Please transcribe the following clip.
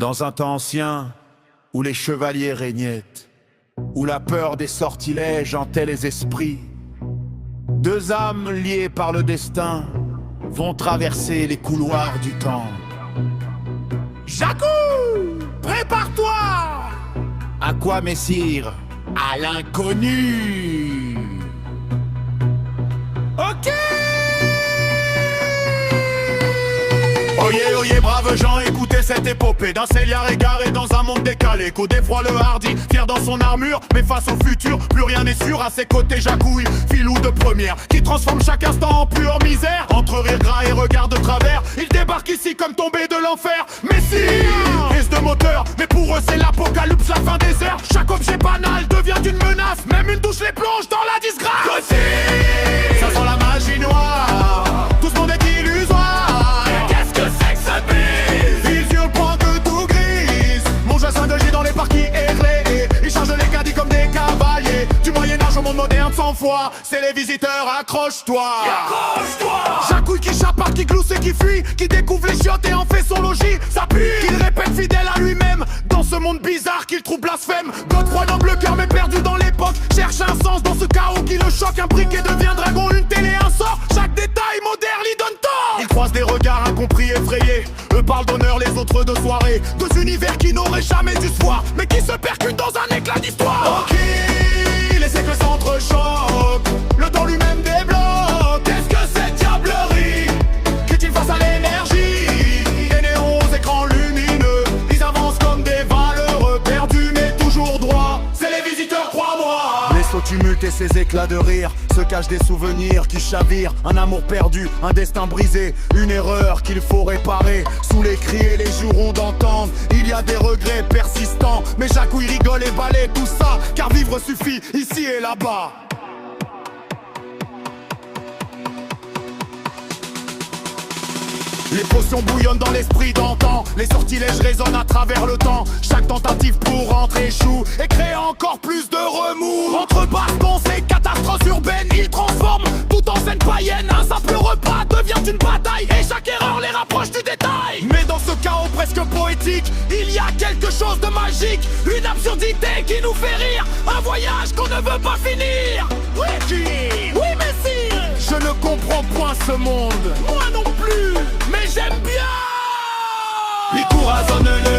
Dans un temps ancien, où les chevaliers régnaient, où la peur des sortilèges hantait les esprits, deux âmes liées par le destin vont traverser les couloirs du temps. Jacou, prépare-toi! À quoi, messire? À l'inconnu! Ok! Oyez, oyez, braves gens, écoutez cette épopée d'un Céliard égaré dans un monde décalé. Qu'au défroid le hardi, fier dans son armure, mais face au futur, plus rien n'est sûr. À ses côtés, Jacouille, filou de première, qui transforme chaque instant en pure misère. Entre rire gras et regard de travers, il débarque ici comme tombé de l'enfer. Messire, crise de moteur, mais pour eux c'est l'apocalypse, la fin des heures. Chaque objet banal devient une menace, même une douche les plonge dans la disgrâce. Ça sent la magie noire, tout ce monde est illusoire. Qu'est-ce que c'est que ce bise? Vision point que tout grise. Mon jassin de J dans les parquets errés, ils chargent les caddies comme des cavaliers. Du Moyen-Âge au monde moderne 100 fois, c'est les visiteurs, accroche-toi. Jacouille qui chaparde, qui glousse et qui fuit, qui découvre les chiottes et en fait son logis. Ça pue, qu'il répète fidèle à lui-même dans ce monde bizarre qu'il trouve blasphème. Godefroy noble cœur mais perdu dans l'époque, cherche un sens dans ce chaos qui le choque. Un briquet devient dragon, une télé, un sort. Chaque détail moderne lui donne tort. Il croise des regards incompris, effrayés. Eux parlent d'honneur, les autres de soirée. Deux univers qui n'auraient jamais dû se voir, mais qui se percutent dans un éclat d'histoire. Ok, les siècles s'entrechoquent, le temps lui-même débloque. Qu'est-ce que cette diablerie? Qu'est-il face à l'énergie? Des néons aux écrans lumineux, ils avancent comme des valeureux, perdus mais toujours droits. C'est les visiteurs, crois-moi. Laisse au tumulte et ses éclats de rire se cachent des souvenirs qui chavirent. Un amour perdu, un destin brisé, une erreur qu'il faut réparer. Sous les cris et les jurons d'entendre, il y a des regrets persistants. Mais Jacouille rigole et balaie tout ça, car vivre suffit ici et là-bas. Les potions bouillonnent dans l'esprit d'antan, les sortilèges résonnent à travers le temps. Chaque tentative pour rentrer échoue et crée encore plus de remous. Entre bastons et catastrophes urbaines, ils transforment tout en scène païenne. Un simple repas devient une bataille et chaque erreur les rapproche du détail. Mais dans ce chaos presque poétique, il y a quelque chose de magique, une absurdité qui nous fait rire, un voyage qu'on ne veut pas finir. Oui, messire, je ne comprends point ce monde. Moi non plus, mais j'aime bien. Il courasonne le